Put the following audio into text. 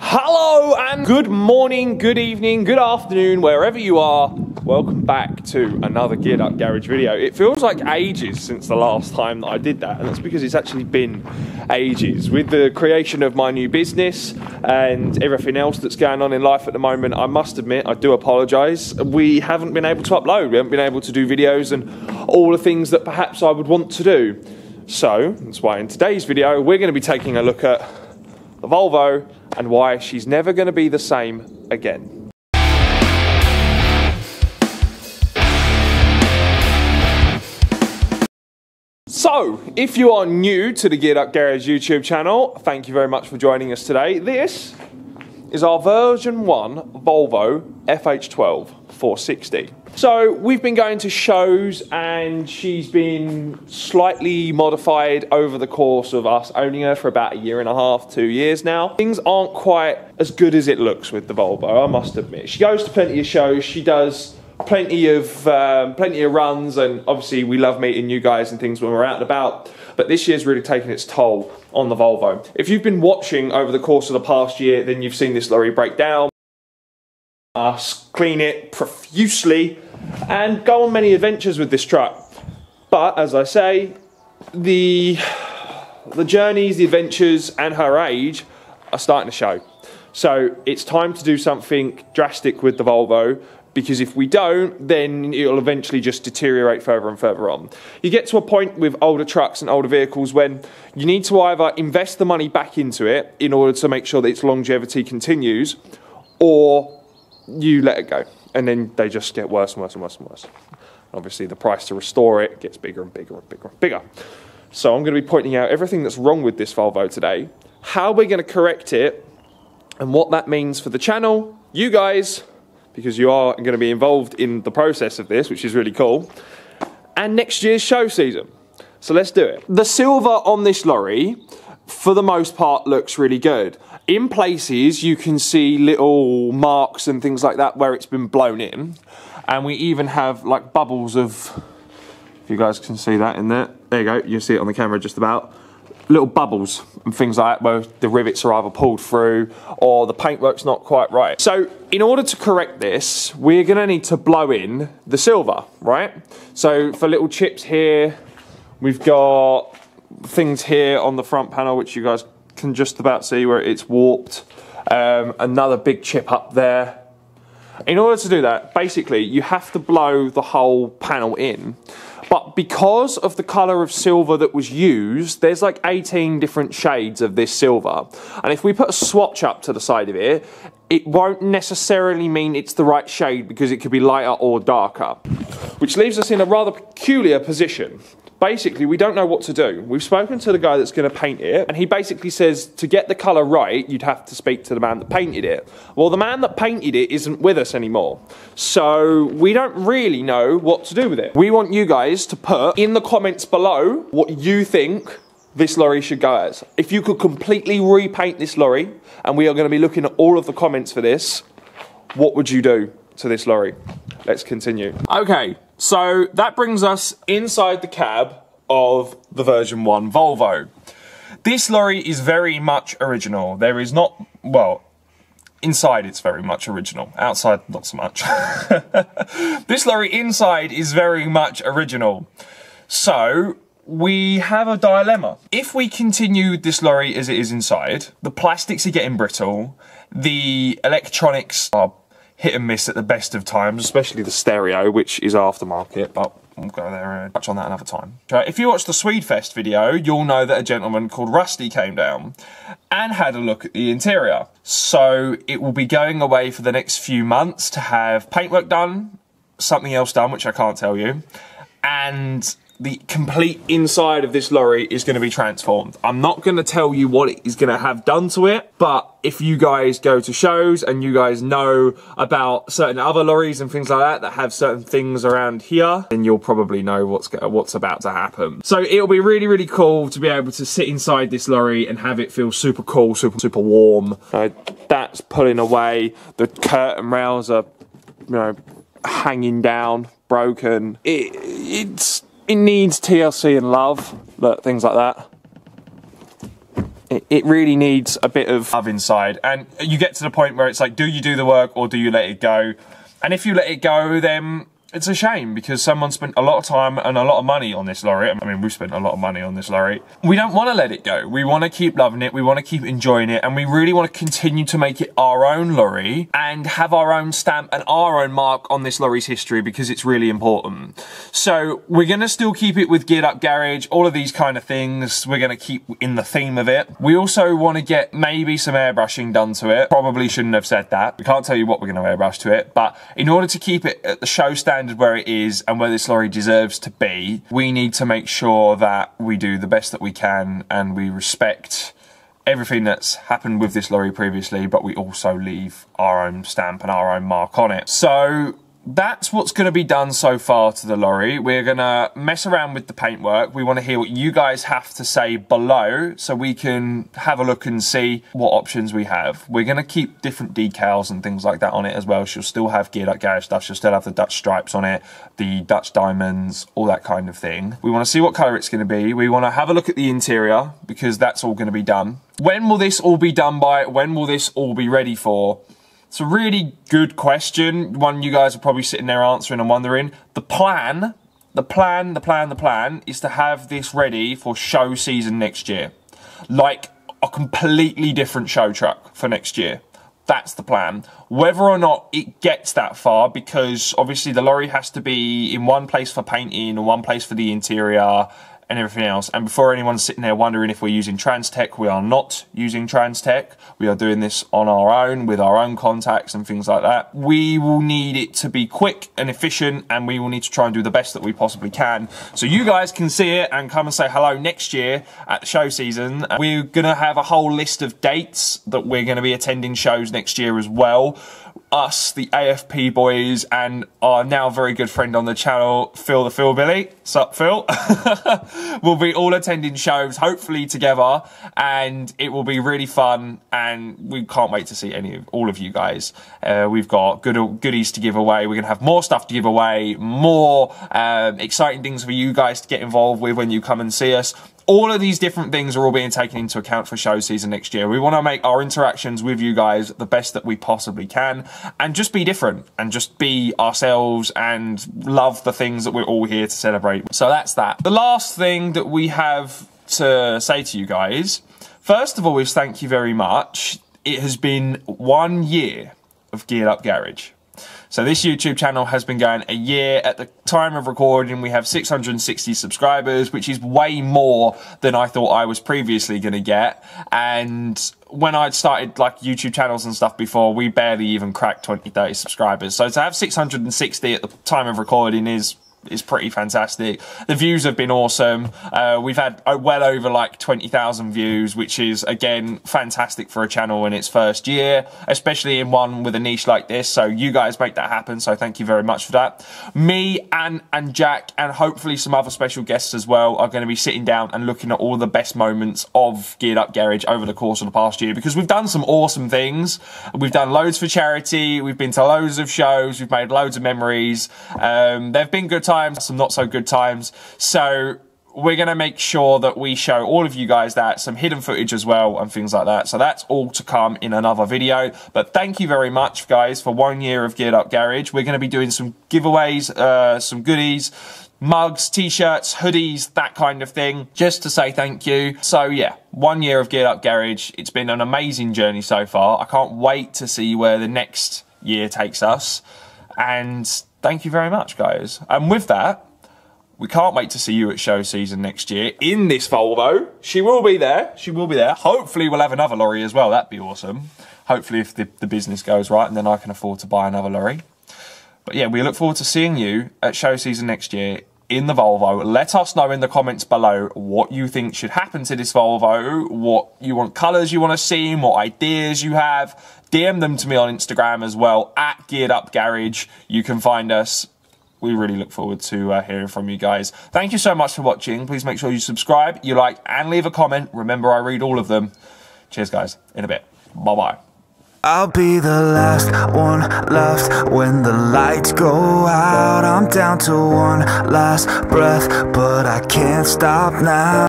Hello and good morning, good evening, good afternoon, wherever you are. Welcome back to another Geared Up Garage video. It feels like ages since the last time that I did that, and that's because it's actually been ages. With the creation of my new business and everything else that's going on in life at the moment, I must admit, I do apologise. We haven't been able to upload, we haven't been able to do videos and all the things that perhaps I would want to do. So, that's why in today's video, we're going to be taking a look at the Volvo and why she's never going to be the same again. So, if you are new to the Geared Up Garage YouTube channel, thank you very much for joining us today. This is our version 1 Volvo FH12 460. So we've been going to shows and she's been slightly modified over the course of us owning her for about 1.5 to 2 years now. Things aren't quite as good as it looks with the Volvo, I must admit. She goes to plenty of shows, she does plenty of runs, and obviously we love meeting you guys and things when we're out and about, but this year's really taken its toll on the Volvo. If you've been watching over the course of the past year, then you've seen this lorry break down, us clean it profusely and go on many adventures with this truck. But as I say, the journeys, the adventures and her age are starting to show. So it's time to do something drastic with the Volvo, because if we don't, then it'll eventually just deteriorate further and further on. You get to a point with older trucks and older vehicles when you need to either invest the money back into it in order to make sure that its longevity continues, or you let it go, and then they just get worse and worse and worse and worse. Obviously the price to restore it gets bigger and bigger and bigger and bigger. So I'm going to be pointing out everything that's wrong with this Volvo today, how we're going to correct it, and what that means for the channel, you guys, because you are going to be involved in the process of this, which is really cool, and next year's show season. So let's do it. The silver on this lorry, for the most part, looks really good. In places, you can see little marks and things like that where it's been blown in. And we even have like bubbles of, if you guys can see that in there. There you go, you see it on the camera just about. Little bubbles and things like that where the rivets are either pulled through or the paintwork's not quite right. So in order to correct this, we're gonna need to blow in the silver, right? So for little chips here, we've got things here on the front panel which you guys can just about see where it's warped. Another big chip up there. In order to do that, basically you have to blow the whole panel in. But because of the colour of silver that was used, there's like 18 different shades of this silver. And if we put a swatch up to the side of it, it won't necessarily mean it's the right shade because it could be lighter or darker. Which leaves us in a rather peculiar position. Basically, we don't know what to do. We've spoken to the guy that's going to paint it, and he basically says to get the colour right, you'd have to speak to the man that painted it. Well, the man that painted it isn't with us anymore, so we don't really know what to do with it. We want you guys to put in the comments below what you think this lorry should go as. If you could completely repaint this lorry, and we are going to be looking at all of the comments for this, what would you do to this lorry? Let's continue. Okay, so that brings us inside the cab of the version 1 Volvo. This lorry is very much original. There is not, well, inside it's very much original. Outside, not so much. This lorry inside is very much original. So we have a dilemma. If we continue this lorry as it is inside, the plastics are getting brittle, the electronics are hit and miss at the best of times, especially the stereo, which is aftermarket, but we'll go there and touch on that another time. If you watch the Swedefest video, you'll know that a gentleman called Rusty came down and had a look at the interior. So it will be going away for the next few months to have paintwork done, something else done, which I can't tell you, and the complete inside of this lorry is going to be transformed. I'm not going to tell you what it is going to have done to it, but if you guys go to shows and you guys know about certain other lorries and things like that have certain things around here, then you'll probably know what's about to happen. So it'll be really, really cool to be able to sit inside this lorry and have it feel super cool, super warm. That's pulling away. The curtain rails are, you know, hanging down, broken. It needs TLC and love, but things like that. it really needs a bit of love inside. And you get to the point where it's like, do you do the work or do you let it go? And if you let it go, then it's a shame, because someone spent a lot of time and a lot of money on this lorry. I mean, we've spent a lot of money on this lorry. We don't want to let it go. We want to keep loving it. We want to keep enjoying it. And we really want to continue to make it our own lorry and have our own stamp and our own mark on this lorry's history, because it's really important. So we're going to still keep it with Geared Up Garage, all of these kind of things. We're going to keep in the theme of it. We also want to get maybe some airbrushing done to it. Probably shouldn't have said that. We can't tell you what we're going to airbrush to it. But in order to keep it at the show standard where it is and where this lorry deserves to be, we need to make sure that we do the best that we can and we respect everything that's happened with this lorry previously, but we also leave our own stamp and our own mark on it. So that's what's going to be done so far to the lorry. We're going to mess around with the paintwork. We want to hear what you guys have to say below so we can have a look and see what options we have. We're going to keep different decals and things like that on it as well. She'll still have Geared Up Garage stuff. She'll still have the Dutch stripes on it, the Dutch diamonds, all that kind of thing. We want to see what colour it's going to be. We want to have a look at the interior, because that's all going to be done. When will this all be done by? When will this all be ready for? It's a really good question, one you guys are probably sitting there answering and wondering. The plan is to have this ready for show season next year. Like a completely different show truck for next year. That's the plan. Whether or not it gets that far, because obviously the lorry has to be in one place for painting and one place for the interior and everything else. And before anyone's sitting there wondering if we're using Transtech, we are not using Transtech. We are doing this on our own with our own contacts and things like that. We will need it to be quick and efficient, and we will need to try and do the best that we possibly can, so you guys can see it and come and say hello next year at the show season. We're gonna have a whole list of dates that we're gonna be attending shows next year as well. Us, the AFP boys, and our now very good friend on the channel, Phil the Philbilly. Sup, Phil? We'll be all attending shows, hopefully together, and it will be really fun, and we can't wait to see all of you guys. We've got goodies to give away. We're going to have more stuff to give away, more exciting things for you guys to get involved with when you come and see us. All of these different things are all being taken into account for show season next year. We want to make our interactions with you guys the best that we possibly can, and just be different and just be ourselves and love the things that we're all here to celebrate. So that's that. The last thing that we have to say to you guys, first of all, is thank you very much. It has been 1 year of Geared Up Garage. So this YouTube channel has been going a year. At the time of recording, we have 660 subscribers, which is way more than I thought I was previously going to get. And when I'd started like YouTube channels and stuff before, we barely even cracked 20, 30 subscribers. So to have 660 at the time of recording is pretty fantastic. The views have been awesome. We've had well over like 20,000 views, which is again fantastic for a channel in its first year, especially in one with a niche like this. So you guys make that happen, so thank you very much for that. Me and Jack, and hopefully some other special guests as well, are going to be sitting down and looking at all the best moments of Geared Up Garage over the course of the past year, because we've done some awesome things. We've done loads for charity, we've been to loads of shows, we've made loads of memories. They've been good times, some not so good times. So we're going to make sure that we show all of you guys that, some hidden footage as well and things like that. So that's all to come in another video. But thank you very much, guys, for 1 year of Geared Up Garage. We're going to be doing some giveaways, some goodies, mugs, t-shirts, hoodies, that kind of thing, just to say thank you. So yeah, 1 year of Geared Up Garage. It's been an amazing journey so far. I can't wait to see where the next year takes us. And thank you very much, guys. And with that, we can't wait to see you at show season next year in this Volvo. She will be there. She will be there. Hopefully we'll have another lorry as well. That'd be awesome. Hopefully if the business goes right, and then I can afford to buy another lorry. But yeah, we look forward to seeing you at show season next year in the Volvo. Let us know in the comments below what you think should happen to this Volvo, what you want, colours you want to see, what ideas you have. DM them to me on Instagram as well, at Geared Up Garage. You can find us. We really look forward to hearing from you guys. Thank you so much for watching. Please make sure you subscribe, you like, and leave a comment. Remember, I read all of them. Cheers, guys. In a bit. Bye-bye. I'll be the last one left when the lights go out. I'm down to one last breath, but I can't stop now.